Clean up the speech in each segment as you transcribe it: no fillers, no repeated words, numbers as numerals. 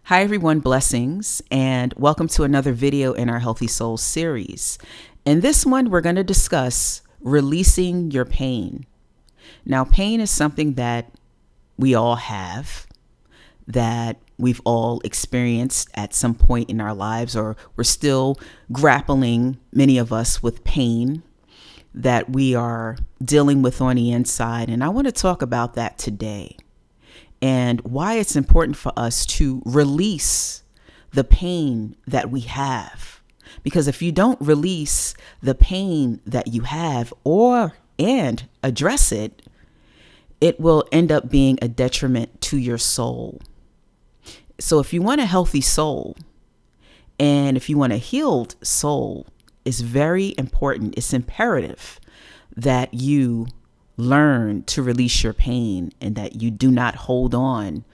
Hi everyone, blessings, and welcome to another video in our Healthy Soul series. In this one, we're going to discuss releasing your pain. Now, pain is something that we all have, that we've all experienced at some point in our lives, or we're still grappling, many of us, with pain that we are dealing with on the inside. And I want to talk about that today, and why it's important for us to release the pain that we have. Because if you don't release the pain that you have and address it, it will end up being a detriment to your soul. So if you want a healthy soul, and if you want a healed soul, it's very important, it's imperative that you learn to release your pain and that you do not hold on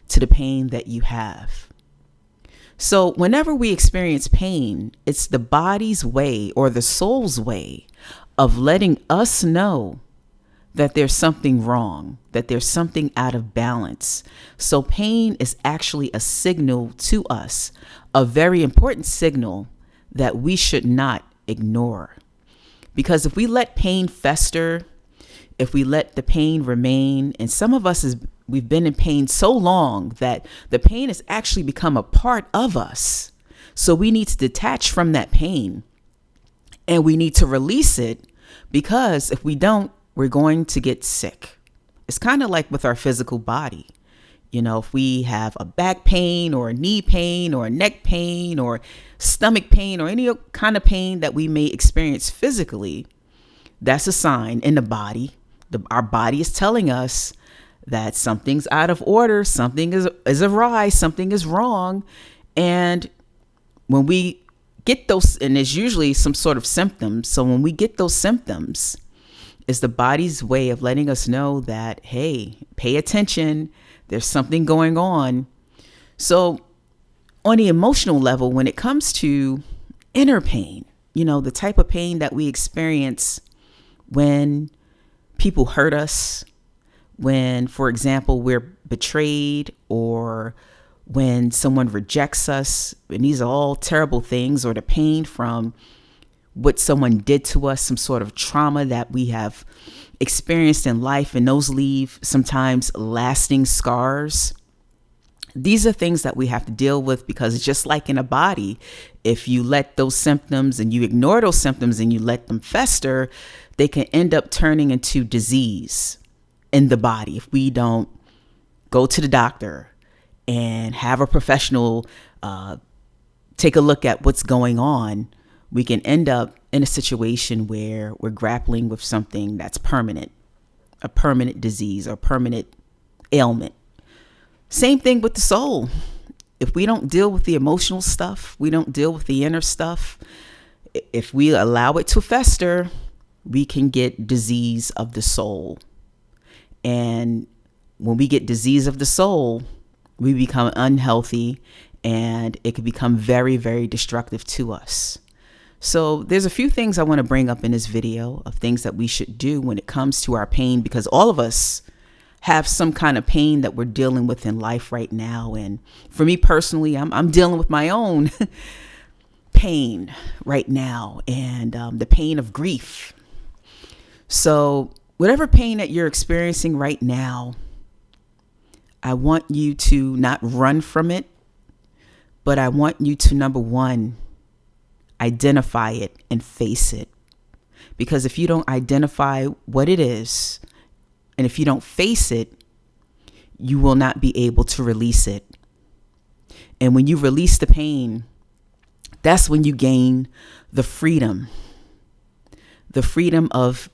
to the pain that you have. So whenever we experience pain, it's the body's way or the soul's way of letting us know that there's something wrong, that there's something out of balance. So pain is actually a signal to us, a very important signal that we should not ignore. Because if we let pain fester, if we let the pain remain, and some of us, we've been in pain so long that the pain has actually become a part of us. So we need to detach from that pain and we need to release it, because if we don't, we're going to get sick. It's kind of like with our physical body. You know, if we have a back pain or a knee pain or a neck pain or stomach pain or any kind of pain that we may experience physically, that's a sign in the body. Our body is telling us that something's out of order, something is awry, something is wrong. And when we get those, and there's usually some sort of symptoms. So when we get those symptoms, it's the body's way of letting us know that, hey, pay attention, there's something going on. So on the emotional level, when it comes to inner pain, you know, the type of pain that we experience when people hurt us, when, for example, we're betrayed, or when someone rejects us, and these are all terrible things, or the pain from what someone did to us, some sort of trauma that we have experienced in life, and those leave sometimes lasting scars. These are things that we have to deal with, because it's just like in a body. If you let those symptoms and you ignore those symptoms and you let them fester, they can end up turning into disease in the body. If we don't go to the doctor and have a professional take a look at what's going on, we can end up in a situation where we're grappling with something that's permanent, a permanent disease or permanent ailment. Same thing with the soul. If we don't deal with the emotional stuff, we don't deal with the inner stuff, if we allow it to fester, we can get disease of the soul. And when we get disease of the soul, we become unhealthy, and it can become very, very destructive to us. So there's a few things I want to bring up in this video of things that we should do when it comes to our pain, because all of us have some kind of pain that we're dealing with in life right now. And for me personally, I'm dealing with my own pain right now, and the pain of grief. So whatever pain that you're experiencing right now, I want you to not run from it, but I want you to, number one, identify it and face it. Because if you don't identify what it is, and if you don't face it, you will not be able to release it. And when you release the pain, that's when you gain the freedom of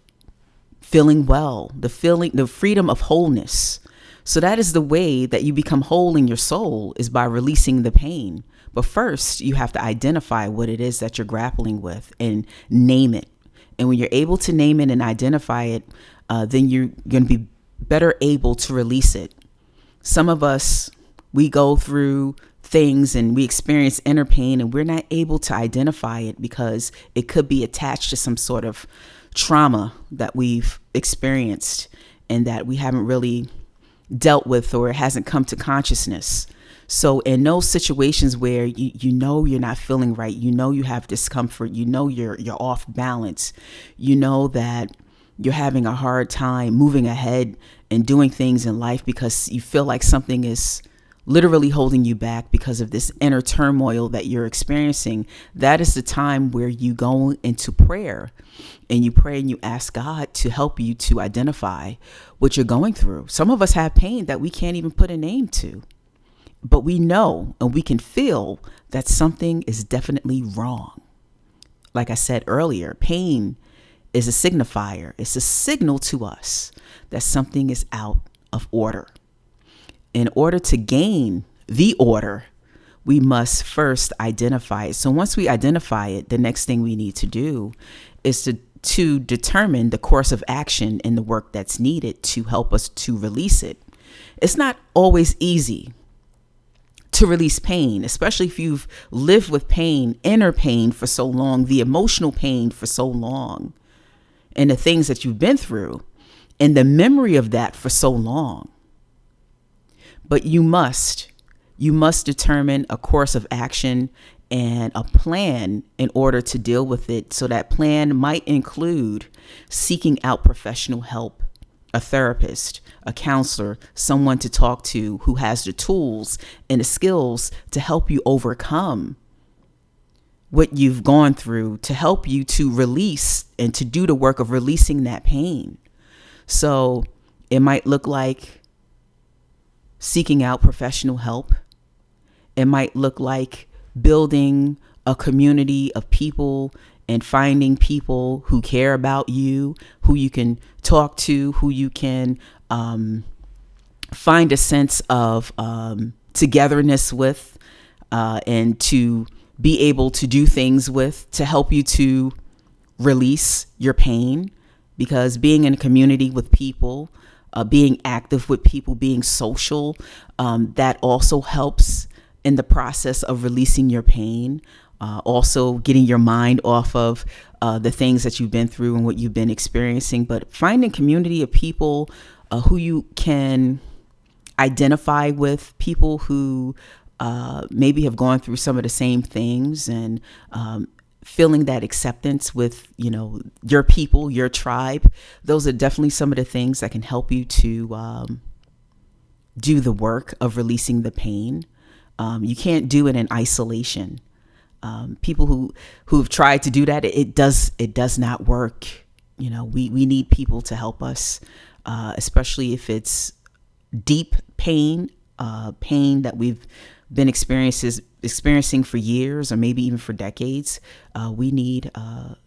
feeling well, the freedom of wholeness. So that is the way that you become whole in your soul, is by releasing the pain. But first, you have to identify what it is that you're grappling with and name it. And when you're able to name it and identify it, then you're going to be better able to release it. Some of us, we go through things and we experience inner pain, and we're not able to identify it because it could be attached to some sort of trauma that we've experienced and that we haven't really dealt with, or it hasn't come to consciousness. So in those situations where you know you're not feeling right, you know you have discomfort, you know you're off balance, you know that you're having a hard time moving ahead and doing things in life because you feel like something is literally holding you back because of this inner turmoil that you're experiencing, that is the time where you go into prayer and you pray and you ask God to help you to identify what you're going through. Some of us have pain that we can't even put a name to, but we know and we can feel that something is definitely wrong. Like I said earlier, pain is a signifier. It's a signal to us that something is out of order. In order to gain the order, we must first identify it. So once we identify it, the next thing we need to do is to determine the course of action and the work that's needed to help us to release it. It's not always easy to release pain, especially if you've lived with pain, inner pain for so long, the emotional pain for so long, and the things that you've been through and the memory of that for so long. But you must determine a course of action and a plan in order to deal with it. So that plan might include seeking out professional help, a therapist, a counselor, someone to talk to who has the tools and the skills to help you overcome what you've gone through, to help you to release and to do the work of releasing that pain. So it might look like seeking out professional help. It might look like building a community of people and finding people who care about you, who you can talk to, who you can find a sense of togetherness with, and to be able to do things with to help you to release your pain. Because being in a community with people, being active with people, being social, that also helps in the process of releasing your pain. Also getting your mind off of the things that you've been through and what you've been experiencing, but finding community of people who you can identify with, people who maybe have gone through some of the same things, and feeling that acceptance with, your people, your tribe. Those are definitely some of the things that can help you to do the work of releasing the pain. You can't do it in isolation. People who've tried to do that, it does not work. We need people to help us, especially if it's deep pain, pain that we've been experiencing for years or maybe even for decades. We need a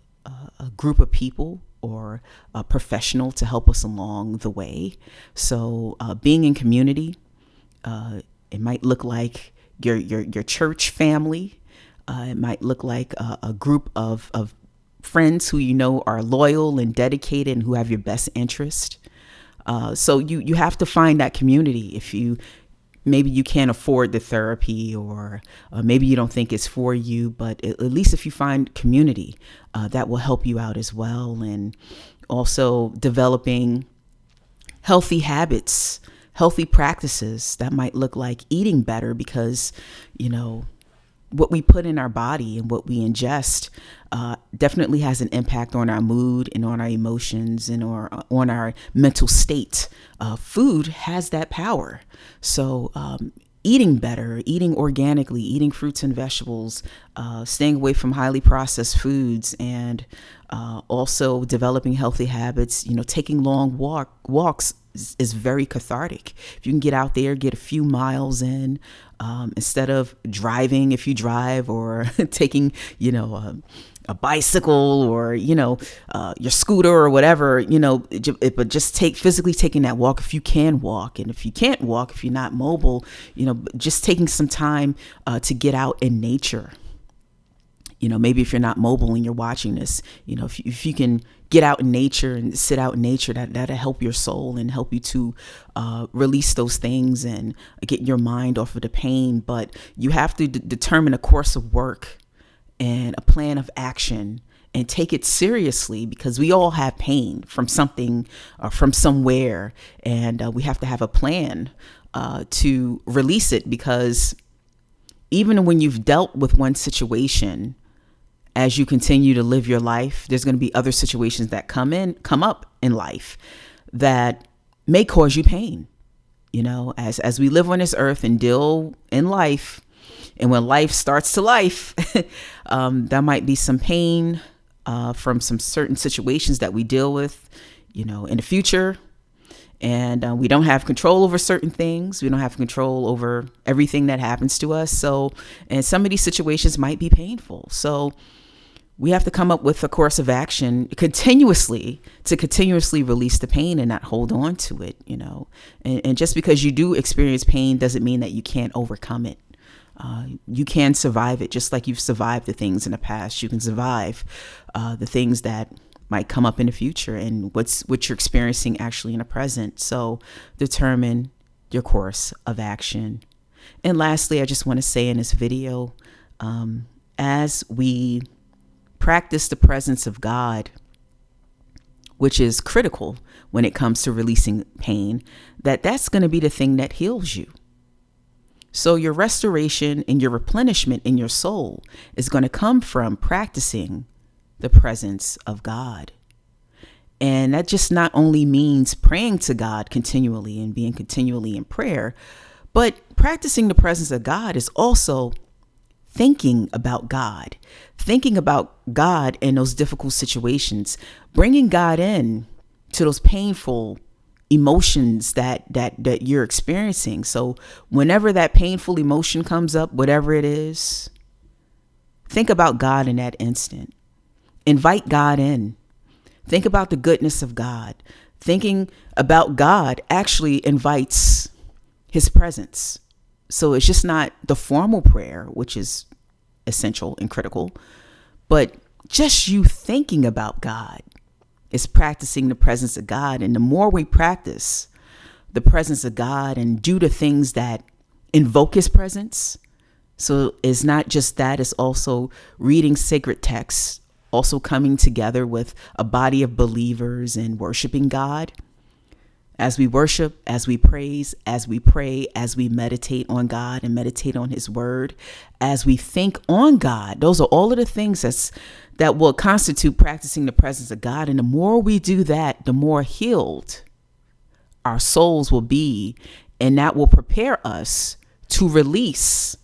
group of people or a professional to help us along the way. So being in community, it might look like your church family. It might look like a group of friends who are loyal and dedicated and who have your best interest. So you have to find that community. If maybe you can't afford the therapy, or maybe you don't think it's for you, but at least if you find community, that will help you out as well. And also developing healthy habits, healthy practices that might look like eating better, because, what we put in our body and what we ingest definitely has an impact on our mood and on our emotions and on our mental state. Food has that power. So eating better, eating organically, eating fruits and vegetables, staying away from highly processed foods, and also developing healthy habits, taking long walks is very cathartic. If you can get out there, get a few miles in, instead of driving, if you drive, or taking, a bicycle, or, your scooter or whatever, but just physically taking that walk if you can walk. And if you can't walk, if you're not mobile, just taking some time to get out in nature. Maybe if you're not mobile and you're watching this, if you can get out in nature and sit out in nature, that'll help your soul and help you to release those things and get your mind off of the pain. But you have to determine a course of work and a plan of action and take it seriously, because we all have pain from something or from somewhere. And we have to have a plan to release it, because even when you've dealt with one situation, as you continue to live your life, there's going to be other situations that come up in life that may cause you pain. You know, as we live on this earth and deal in life, and when life starts to life, there might be some pain from some certain situations that we deal with, you know, in the future. And we don't have control over certain things. We don't have control over everything that happens to us. So, and some of these situations might be painful. So we have to come up with a course of action continuously release the pain and not hold on to it, you know. And just because you do experience pain doesn't mean that you can't overcome it. You can survive it, just like you've survived the things in the past. You can survive the things that might come up in the future and what you're experiencing actually in the present. So determine your course of action. And lastly, I just want to say in this video, as we practice the presence of God, which is critical when it comes to releasing pain, that's going to be the thing that heals you. So your restoration and your replenishment in your soul is going to come from practicing the presence of God. And that just not only means praying to God continually and being continually in prayer, but practicing the presence of God is also thinking about God in those difficult situations, bringing God in to those painful emotions that you're experiencing. So whenever that painful emotion comes up, whatever it is, think about God in that instant. Invite God in. Think about the goodness of God. Thinking about God actually invites his presence. So it's just not the formal prayer, which is essential and critical, but just you thinking about God is practicing the presence of God. And the more we practice the presence of God and do the things that invoke his presence, so it's not just that, it's also reading sacred texts, also coming together with a body of believers and worshiping God. As we worship, as we praise, as we pray, as we meditate on God and meditate on his word, as we think on God, those are all of the things that will constitute practicing the presence of God. And the more we do that, the more healed our souls will be. And that will prepare us to release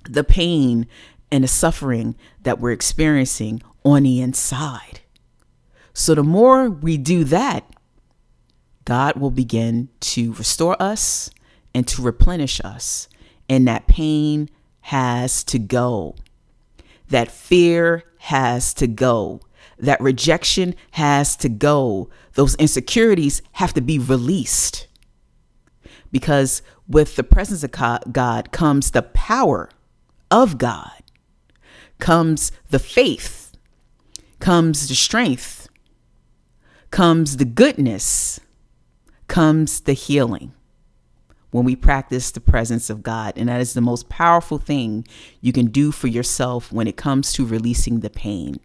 the pain and the suffering that we're experiencing on the inside. So the more we do that, God will begin to restore us and to replenish us. And that pain has to go. That fear has to go. That rejection has to go. Those insecurities have to be released. Because with the presence of God comes the power of God, comes the faith, comes the strength, comes the goodness, comes the healing when we practice the presence of God. And that is the most powerful thing you can do for yourself when it comes to releasing the pain.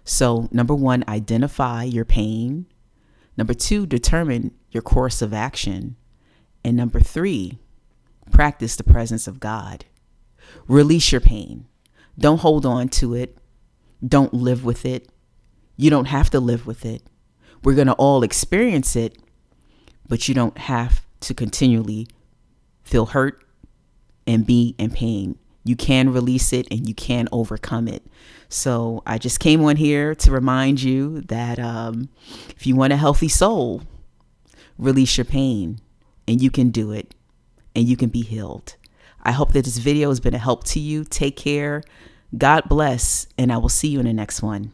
So, number one, identify your pain. Number two, determine your course of action. And number three, practice the presence of God. Release your pain. Don't hold on to it. Don't live with it. You don't have to live with it. We're going to all experience it, but you don't have to continually feel hurt and be in pain. You can release it and you can overcome it. So I just came on here to remind you that if you want a healthy soul, release your pain and you can do it and you can be healed. I hope that this video has been a help to you. Take care. God bless, and I will see you in the next one.